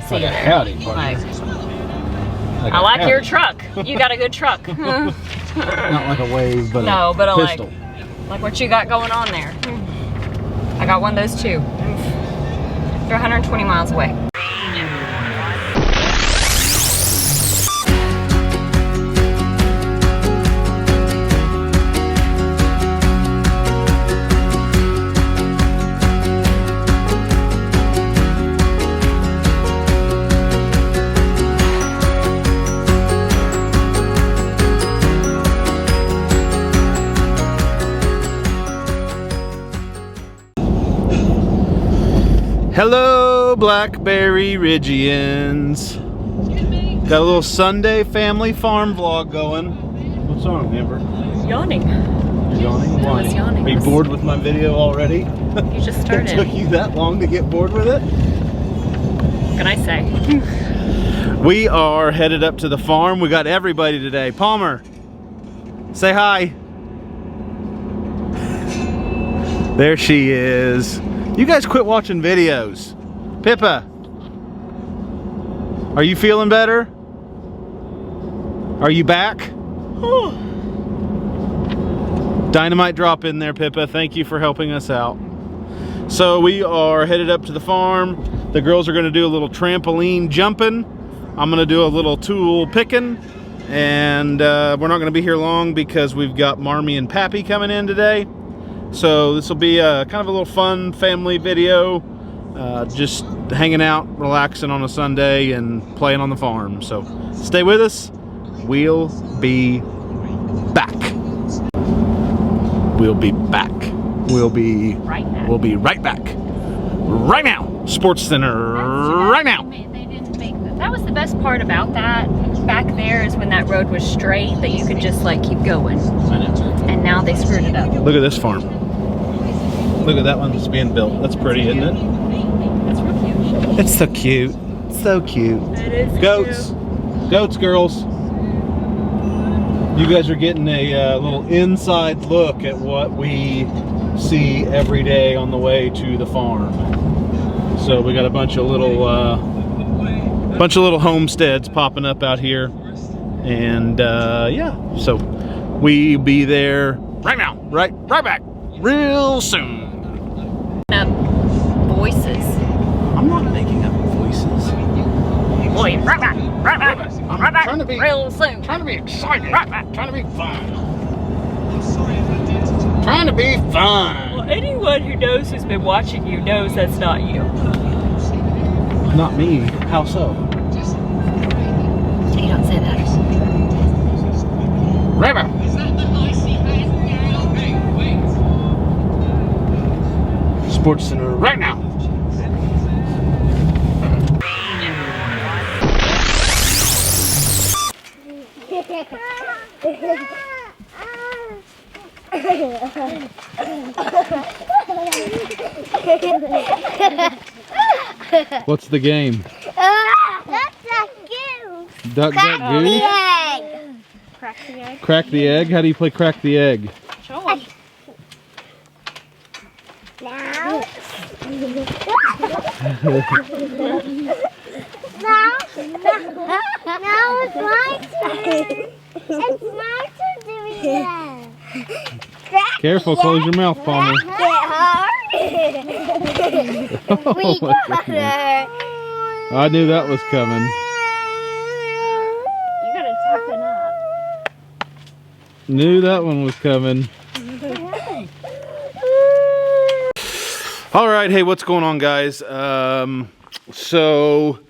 see like you a there. howdy party. I like your truck. You got a good truck. Not like a wave, but No, a but I pistol. like what you got going on there. I got one of those too. They're 120 miles away. Hello, Blackberry Ridgians. Got a little Sunday family farm vlog going. What's on, Amber? Yawning. You're yawning? Why? I was yawning. Are you bored with my video already? You just It started. took you that long to get bored with it? What can I say? We are headed up to the farm. We got everybody today. Palmer, say hi. There she is. You guys quit watching videos. Pippa, are you feeling better? Are you back? Dynamite drop in there, Pippa. Thank you for helping us out. So we are headed up to the farm. The girls are going to do a little trampoline jumping. I'm going to do a little tool picking. And we're not going to be here long because we've got Marmy and Pappy coming in today. So this will be a kind of a little fun family video, just hanging out, relaxing on a Sunday and playing on the farm. So stay with us. We'll be back. We'll be back. We'll be Right back. We'll be right back. Right now. Sports Center. Right now. They didn't make that. That was the best part about that back there is when that road was straight that you could just like keep going. And now they screwed it up. Look at this farm. Look at that one that's being built. That's pretty, isn't it? That's real cute. It's so cute. So cute. It is Goats. Goats, girls. You guys are getting a little inside look at what we see every day on the way to the farm. So we got a bunch of little homesteads popping up out here. And yeah, so we be there right now, right back, real soon. Up voices. I'm not making up voices. Boy, right back, I'm right back, trying to be- real soon. Trying to be excited. Right back. Trying to be fun. Trying to be fun. Well, anyone who knows who's been watching you knows that's not you. Not me. How so? You don't say that. River. Sports Center right now. What's the game? That's a goose. Duck, duck, goose? Egg. Crack the egg. Crack the egg? How do you play crack the egg? Show 'em. Now. Now it's my turn. It's my turn to be there. Crack Careful, the close egg. your mouth, Palmer. Get hard. We Oh, my got goodness. her. I knew that was coming. You gotta toughen up. Knew that one was coming. All right, hey, what's going on, guys? So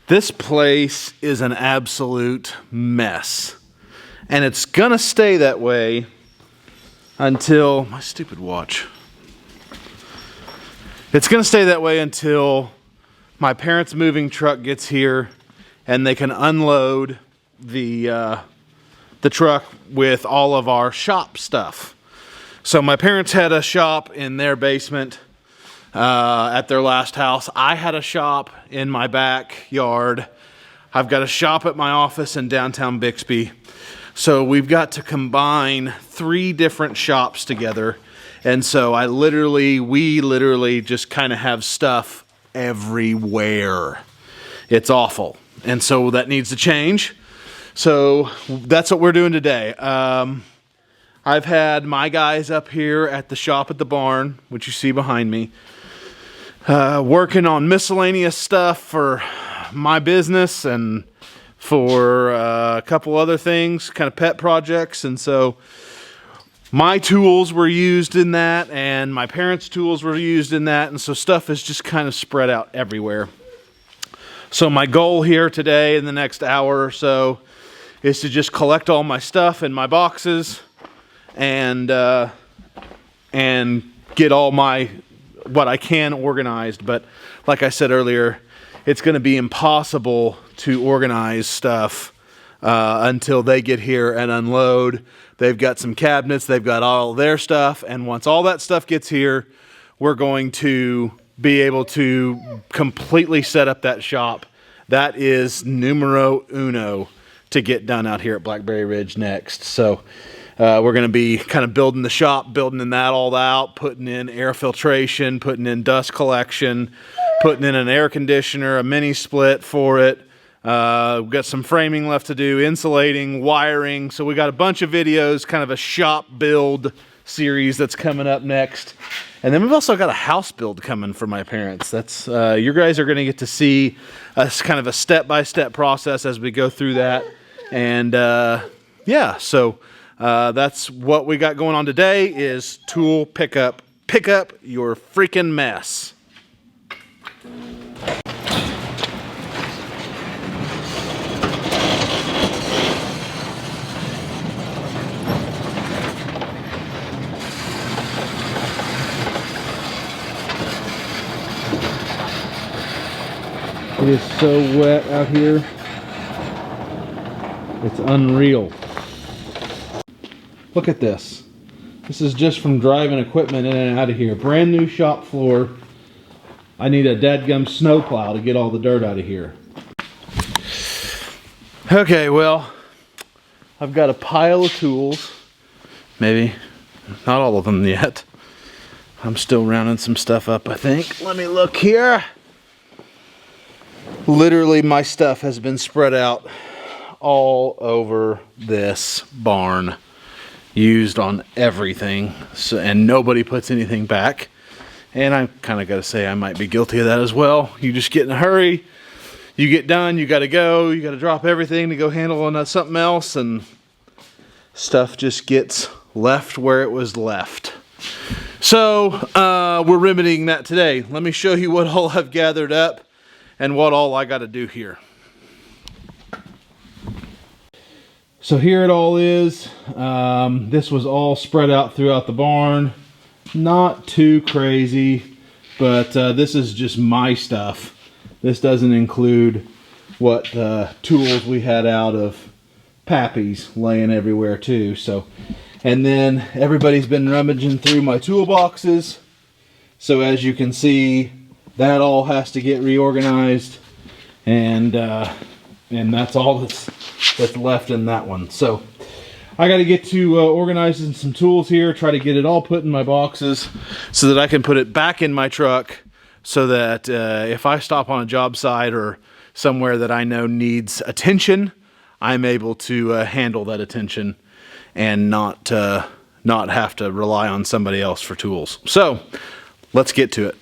this place is an absolute mess, and it's gonna stay that way until my stupid watch. It's gonna stay that way until my parents' moving truck gets here, and they can unload the truck with all of our shop stuff. So my parents had a shop in their basement at their last house. I had a shop in my backyard. I've got a shop at my office in downtown Bixby. So we've got to combine 3 different shops together. And so we literally just kind of have stuff everywhere. It's awful. And so that needs to change. So that's what we're doing today. I've had my guys up here at the shop at the barn, which you see behind me, working on miscellaneous stuff for my business and for a couple other things, kind of pet projects. And so my tools were used in that, and my parents' tools were used in that, and so stuff is just kind of spread out everywhere. So my goal here today in the next hour or so is to just collect all my stuff in my boxes and get all my what I can organized. But like I said earlier, it's going to be impossible to organize stuff until they get here and unload. They've got some cabinets, they've got all their stuff, and once all that stuff gets here, we're going to be able to completely set up that shop. That is numero uno to get done out here at Blackberry Ridge next. So we're going to be kind of building the shop, building in that all out, putting in air filtration, putting in dust collection, putting in an air conditioner, a mini split for it. We've got some framing left to do, insulating, wiring. So we got a bunch of videos, kind of a shop build series that's coming up next. And then we've also got a house build coming for my parents. That's you guys are going to get to see us kind of a step-by-step process as we go through that. And yeah, so that's what we got going on today is tool pickup. Pick up your freaking mess. It is so wet out here. It's unreal. Look at this. This is just from driving equipment in and out of here. Brand new shop floor. I need a dadgum snowplow to get all the dirt out of here. Okay, well, I've got a pile of tools. Maybe not all of them yet. I'm still rounding some stuff up, I think. Let me look here. Literally, my stuff has been spread out all over this barn, used on everything, so, and nobody puts anything back. And I kind of got to say I might be guilty of that as well. You just get in a hurry, you get done, you got to go, you got to drop everything to go handle on something else, and stuff just gets left where it was left. So we're remedying that today. Let me show you what all I've gathered up and what all I got to do here. So here it all is. This was all spread out throughout the barn. Not too crazy, but this is just my stuff. This doesn't include what tools we had out of Pappy's laying everywhere too. So, and then everybody's been rummaging through my toolboxes. So as you can see, that all has to get reorganized, and that's all that's left in that one. So I got to get to organizing some tools here, try to get it all put in my boxes so that I can put it back in my truck, so that if I stop on a job site or somewhere that I know needs attention, I'm able to handle that attention and not have to rely on somebody else for tools. So let's get to it.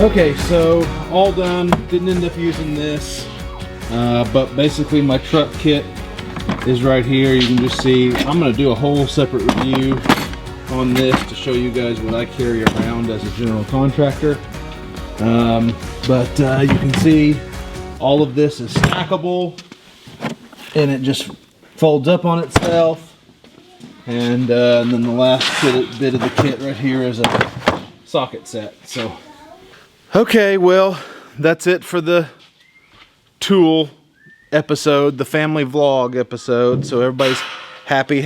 Okay, so all done. Didn't end up using this, but basically my truck kit is right here. You can just see. I'm going to do a whole separate review on this to show you guys what I carry around as a general contractor. But you can see all of this is stackable, and it just folds up on itself. And then the last bit of the kit right here is a socket set. So, okay, well, that's it for the tool episode, the family vlog episode. So everybody's happy.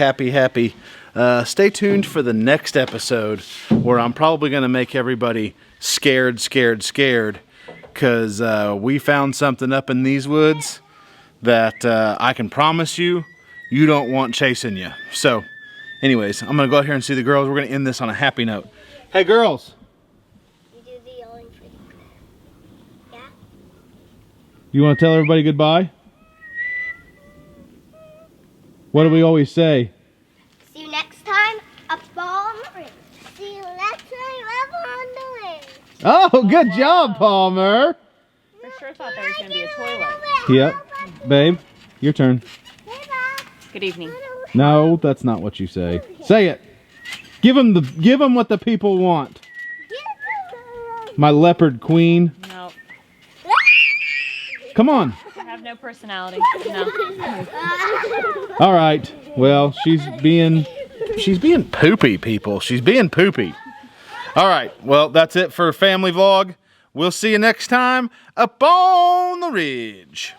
Stay tuned for the next episode where I'm probably going to make everybody scared because we found something up in these woods that I can promise you don't want chasing you. So anyways, I'm going to go out here and see the girls. We're going to end this on a happy note. Hey girls. You do the yelling pretty good. Yeah? You want to tell everybody goodbye? What do we always say? See you next time up on the ridge. See you next time up on the ridge. Oh, good job, Palmer. For sure thought there was going to be a toilet. Yep. Babe, your turn. Good evening. No, that's not what you say. Say it. Give them what the people want. My leopard queen. No, Come on. I have no personality. No. All right. Well, she's being poopy, people. She's being poopy. All right. Well, that's it for family vlog. We'll see you next time up on the ridge.